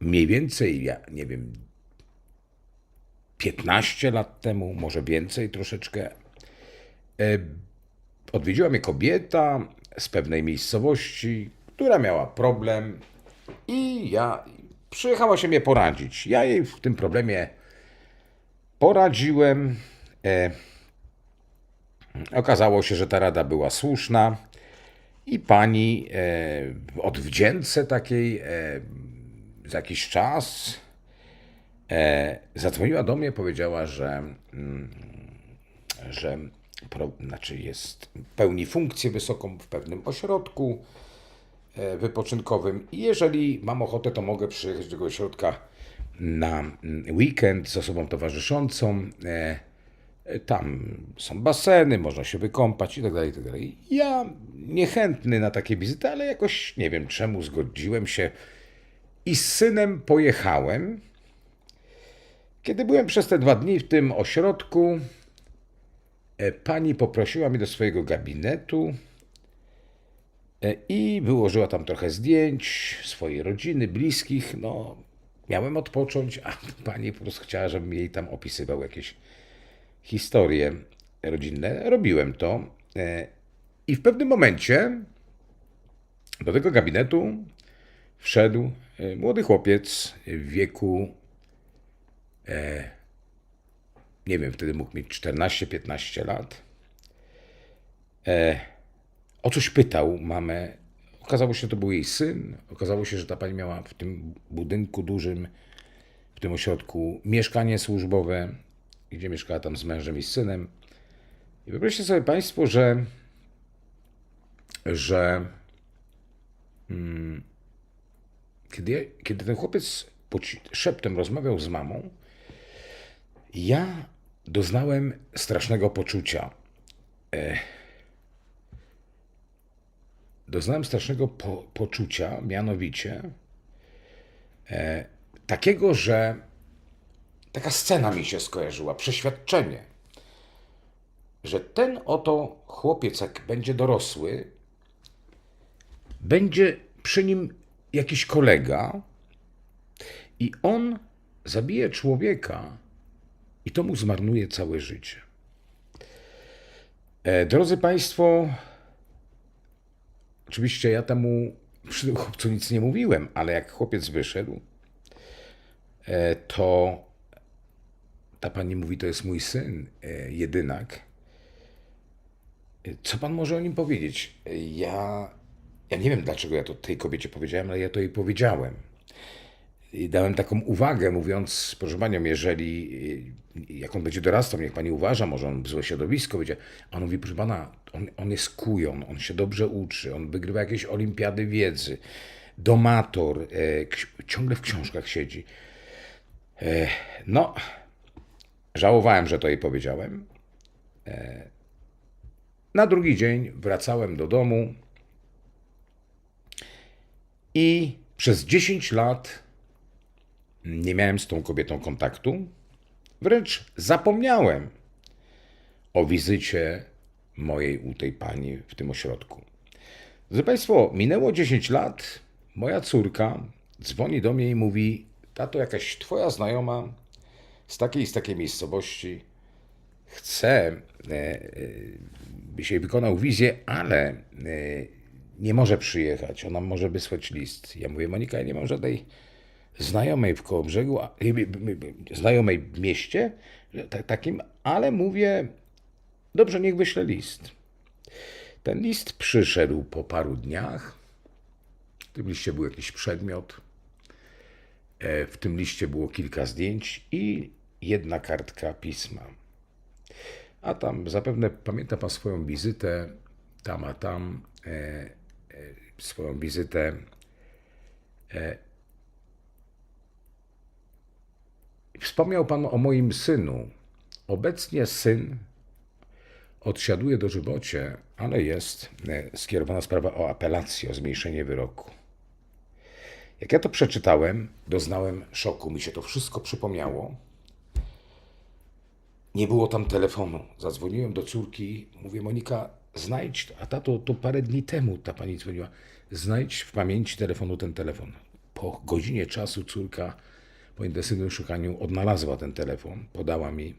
mniej więcej, ja nie wiem, 15 lat temu, może więcej troszeczkę, odwiedziła mnie kobieta z pewnej miejscowości, która miała problem i przyjechała się mnie poradzić. Ja jej w tym problemie poradziłem. Okazało się, że ta rada była słuszna i pani w odwdzięce takiej za jakiś czas zadzwoniła do mnie, powiedziała, że pełni funkcję wysoką w pewnym ośrodku wypoczynkowym i jeżeli mam ochotę, to mogę przyjechać do tego ośrodka na weekend z osobą towarzyszącą. Tam są baseny, można się wykąpać i tak dalej, i tak dalej. Ja niechętny na takie wizyty, ale jakoś nie wiem czemu zgodziłem się i z synem pojechałem. Kiedy byłem przez te 2 dni w tym ośrodku, pani poprosiła mnie do swojego gabinetu i wyłożyła tam trochę zdjęć swojej rodziny, bliskich. No, miałem odpocząć, a pani po prostu chciała, żebym jej tam opisywał jakieś historie rodzinne. Robiłem to i w pewnym momencie do tego gabinetu wszedł młody chłopiec w wieku, nie wiem, wtedy mógł mieć 14-15 lat. O coś pytał mamę. Okazało się, że to był jej syn. Okazało się, że ta pani miała w tym budynku dużym, w tym ośrodku mieszkanie służbowe, gdzie mieszkała tam z mężem i z synem. I wyobraźcie sobie Państwo, że kiedy ten chłopiec szeptem rozmawiał z mamą, ja doznałem strasznego poczucia. Doznałem strasznego poczucia, mianowicie takiego, że taka scena mi się skojarzyła, przeświadczenie, że ten oto chłopiec, jak będzie dorosły, będzie przy nim jakiś kolega i on zabije człowieka i to mu zmarnuje całe życie. Drodzy Państwo, oczywiście ja temu przy tym chłopcu nic nie mówiłem, ale jak chłopiec wyszedł, to ta pani mówi, to jest mój syn, jedynak. Co pan może o nim powiedzieć? Ja nie wiem, dlaczego ja to tej kobiecie powiedziałem, ale ja to jej powiedziałem. I dałem taką uwagę, mówiąc, proszę panią, jeżeli, jak on będzie dorastał, niech pani uważa, może on w złe środowisko będzie. A on mówi, proszę pana, on jest kujon, on się dobrze uczy, on wygrywa jakieś olimpiady wiedzy, domator, ciągle w książkach siedzi. No, żałowałem, że to jej powiedziałem. Na drugi dzień wracałem do domu i przez 10 lat nie miałem z tą kobietą kontaktu. Wręcz zapomniałem o wizycie mojej u tej pani w tym ośrodku. Drodzy Państwo, minęło 10 lat, moja córka dzwoni do mnie i mówi, tato, jakaś twoja znajoma z takiej miejscowości chce, byś jej wykonał wizję, ale nie może przyjechać, ona może wysłać list. Ja mówię, Monika, ja nie mam żadnej znajomej w Kołobrzegu, znajomej w mieście, takim, ale mówię, dobrze, niech wyśle list. Ten list przyszedł po paru dniach. W tym liście był jakiś przedmiot. W tym liście było kilka zdjęć i jedna kartka pisma. A tam zapewne pamięta pan swoją wizytę, swoją wizytę. Wspomniał pan o moim synu. Obecnie syn odsiaduje dożywocie, ale jest skierowana sprawa o apelację, o zmniejszenie wyroku. Jak ja to przeczytałem, doznałem szoku. Mi się to wszystko przypomniało. Nie było tam telefonu. Zadzwoniłem do córki, mówię, Monika, znajdź, a tato, to parę dni temu ta pani dzwoniła, znajdź w pamięci telefonu ten telefon. Po godzinie czasu córka po intensywnym szukaniu odnalazła ten telefon, podała mi.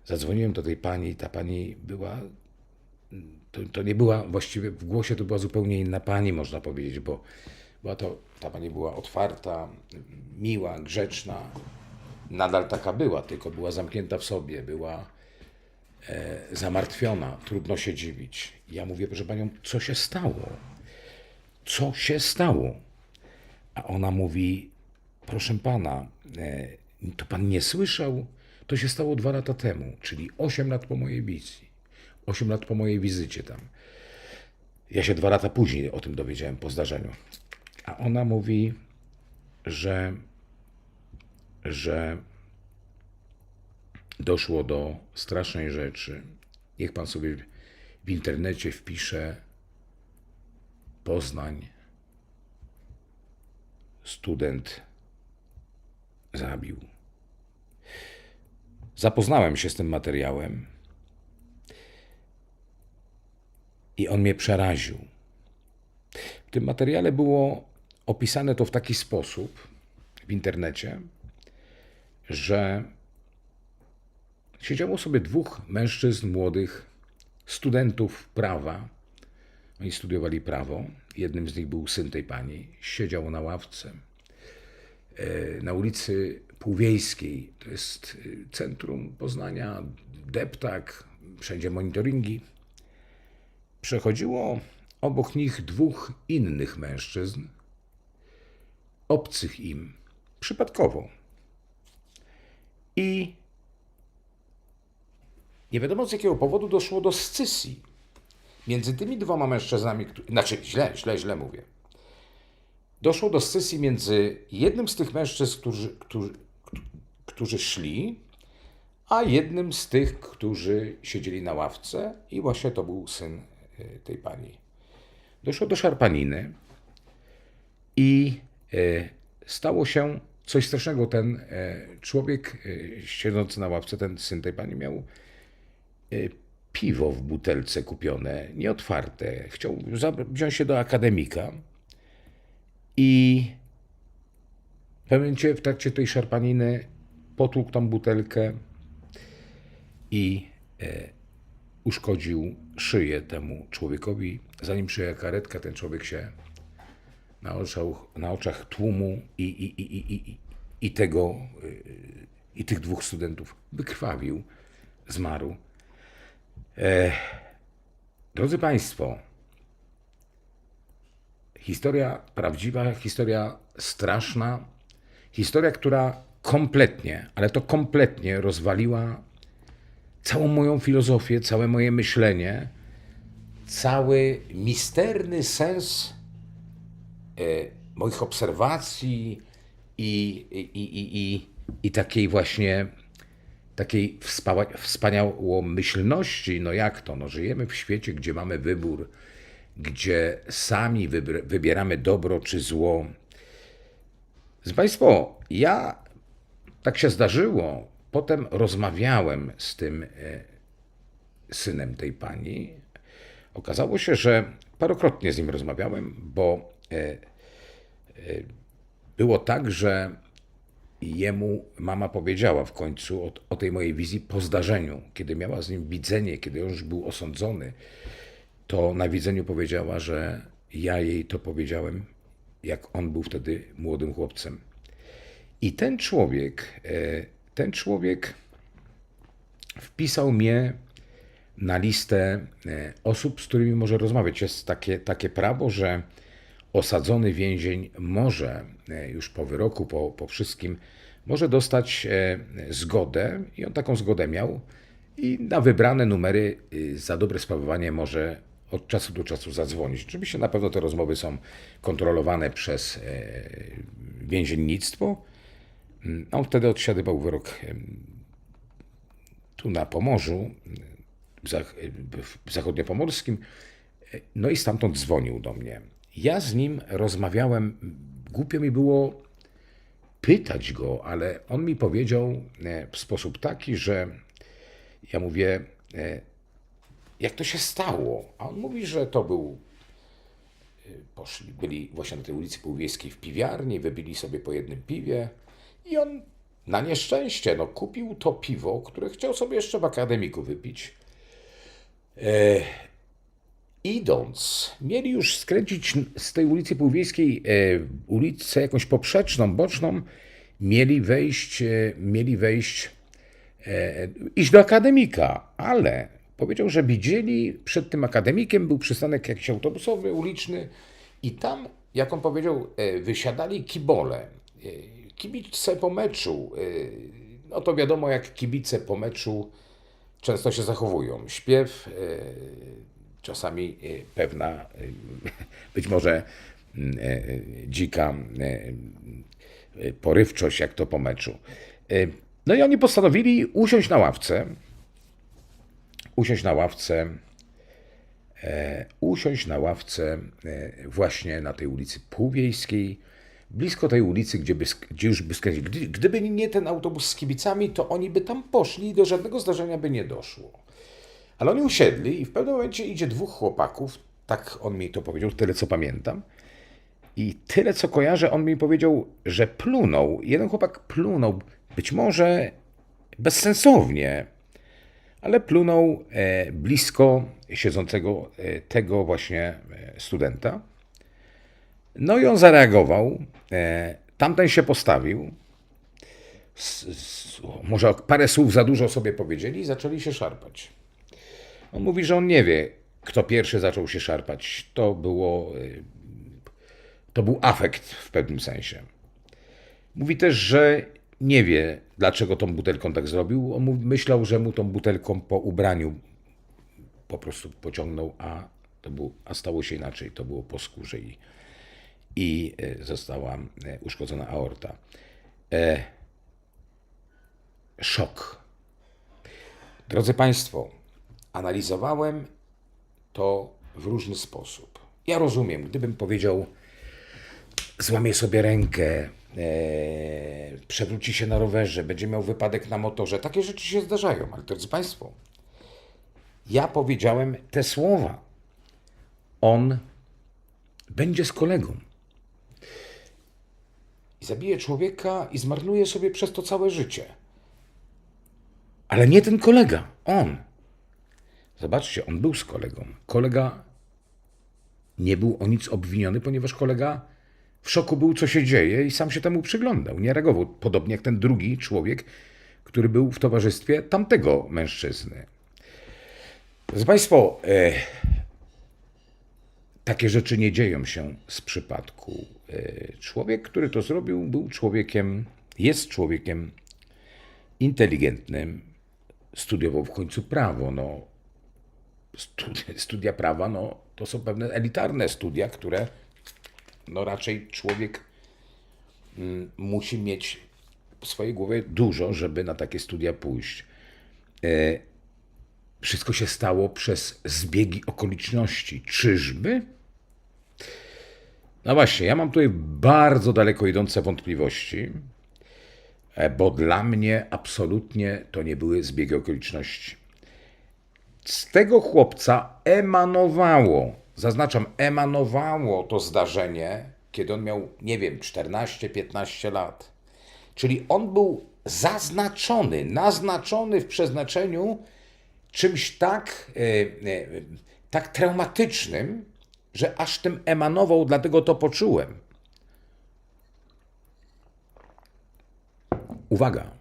Zadzwoniłem do tej pani, ta pani była, to nie była, właściwie w głosie to była zupełnie inna pani, można powiedzieć, bo ta pani była otwarta, miła, grzeczna, nadal taka była, tylko była zamknięta w sobie, była zamartwiona, trudno się dziwić. Ja mówię, proszę panią, co się stało? Co się stało? A ona mówi, proszę pana, to pan nie słyszał? To się stało 2 lata temu, czyli 8 lat po mojej wizji. 8 lat po mojej wizycie tam. Ja się 2 lata później o tym dowiedziałem po zdarzeniu. A ona mówi, że doszło do strasznej rzeczy. Niech pan sobie w internecie wpisze Poznań, student zabił. Zapoznałem się z tym materiałem i on mnie przeraził. W tym materiale było opisane to w taki sposób w internecie, że siedziało sobie 2 mężczyzn młodych, studentów prawa. Oni studiowali prawo. Jednym z nich był syn tej pani. Siedział na ławce na ulicy Półwiejskiej. To jest centrum Poznania, deptak, wszędzie monitoringi. Przechodziło obok nich 2 innych mężczyzn, obcych im, przypadkowo. I nie wiadomo z jakiego powodu doszło do scysji między tymi 2 mężczyznami, znaczy źle mówię. Doszło do scysji między jednym z tych mężczyzn, którzy szli, a jednym z tych, którzy siedzieli na ławce i właśnie to był syn tej pani. Doszło do szarpaniny i stało się coś strasznego. Ten człowiek siedzący na ławce, ten syn tej pani miał piwo w butelce kupione, nieotwarte. Chciał wziąć się do akademika i w pewnym momencie w trakcie tej szarpaniny potłukł tą butelkę i uszkodził szyję temu człowiekowi. Zanim przyjechała karetka, ten człowiek się na oczach tłumu i tych 2 studentów wykrwawił, zmarł. Drodzy Państwo, historia prawdziwa, historia straszna, historia, która kompletnie, ale to kompletnie rozwaliła całą moją filozofię, całe moje myślenie, cały misterny sens moich obserwacji i takiej właśnie takiej wspaniałomyślności. No jak to? No żyjemy w świecie, gdzie mamy wybór, gdzie sami wybieramy dobro czy zło. Państwo, ja tak się zdarzyło, potem rozmawiałem z tym synem tej pani. Okazało się, że parokrotnie z nim rozmawiałem, bo było tak, że jemu mama powiedziała w końcu o tej mojej wizji po zdarzeniu. Kiedy miała z nim widzenie, kiedy on już był osądzony, to na widzeniu powiedziała, że ja jej to powiedziałem, jak on był wtedy młodym chłopcem. I ten człowiek wpisał mnie na listę osób, z którymi może rozmawiać. Jest takie prawo, że osadzony więzień może już po wyroku, po wszystkim, może dostać zgodę i on taką zgodę miał i na wybrane numery za dobre sprawowanie może od czasu do czasu zadzwonić. Oczywiście na pewno te rozmowy są kontrolowane przez więziennictwo. On wtedy odsiadywał wyrok tu na Pomorzu, w zachodniopomorskim, no i stamtąd dzwonił do mnie. Ja z nim rozmawiałem, głupio mi było pytać go, ale on mi powiedział w sposób taki, że ja mówię, jak to się stało? A on mówi, że to był poszli, byli właśnie na tej ulicy Półwiejskiej w piwiarni, wypili sobie po jednym piwie i on na nieszczęście kupił to piwo, które chciał sobie jeszcze w akademiku wypić. Idąc, mieli już skręcić z tej ulicy Półwiejskiej ulicę jakąś poprzeczną, boczną, mieli wejść, iść do akademika, ale powiedział, że widzieli przed tym akademikiem, był przystanek jakiś autobusowy, uliczny i tam, jak on powiedział, wysiadali kibole. Kibice po meczu, no to wiadomo, jak kibice po meczu często się zachowują. Śpiew, czasami pewna, być może dzika porywczość, jak to po meczu. No i oni postanowili usiąść na ławce właśnie na tej ulicy Półwiejskiej, blisko tej ulicy, gdzie już by skręcili. Gdyby nie ten autobus z kibicami, to oni by tam poszli i do żadnego zdarzenia by nie doszło. Ale oni usiedli i w pewnym momencie idzie dwóch chłopaków, tak on mi to powiedział, tyle co pamiętam. I tyle co kojarzę, on mi powiedział, że plunął. Jeden chłopak plunął, być może bezsensownie, ale plunął blisko siedzącego tego właśnie studenta. No i on zareagował, tamten się postawił, może parę słów za dużo sobie powiedzieli i zaczęli się szarpać. On mówi, że on nie wie, kto pierwszy zaczął się szarpać. To był afekt w pewnym sensie. Mówi też, że nie wie, dlaczego tą butelką tak zrobił. On myślał, że mu tą butelką po ubraniu po prostu pociągnął, a stało się inaczej. To było po skórze i została uszkodzona aorta. Szok. Drodzy Państwo, analizowałem to w różny sposób. Ja rozumiem, gdybym powiedział, złamie sobie rękę, przewróci się na rowerze, będzie miał wypadek na motorze. Takie rzeczy się zdarzają, ale drodzy Państwo, ja powiedziałem te słowa. On będzie z kolegą. I zabije człowieka i zmarnuje sobie przez to całe życie. Ale nie ten kolega, on. Zobaczcie, on był z kolegą. Kolega nie był o nic obwiniony, ponieważ kolega w szoku był, co się dzieje i sam się temu przyglądał. Nie reagował, podobnie jak ten drugi człowiek, który był w towarzystwie tamtego mężczyzny. Drodzy Państwo, takie rzeczy nie dzieją się z przypadku. Człowiek, który to zrobił, jest człowiekiem inteligentnym, studiował w końcu prawo. Studia prawa to są pewne elitarne studia, które raczej człowiek musi mieć w swojej głowie dużo, żeby na takie studia pójść. Wszystko się stało przez zbiegi okoliczności. Czyżby? No właśnie, ja mam tutaj bardzo daleko idące wątpliwości, bo dla mnie absolutnie to nie były zbiegi okoliczności. Z tego chłopca emanowało to zdarzenie, kiedy on miał, 14-15 lat. Czyli on był naznaczony w przeznaczeniu czymś tak traumatycznym, że aż tym emanował, dlatego to poczułem. Uwaga,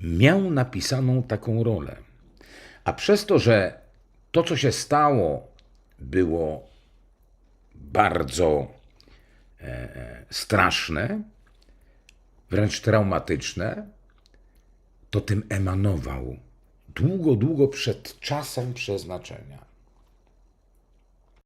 miał napisaną taką rolę, a przez to, że to, co się stało, było bardzo straszne, wręcz traumatyczne, to tym emanował długo przed czasem przeznaczenia.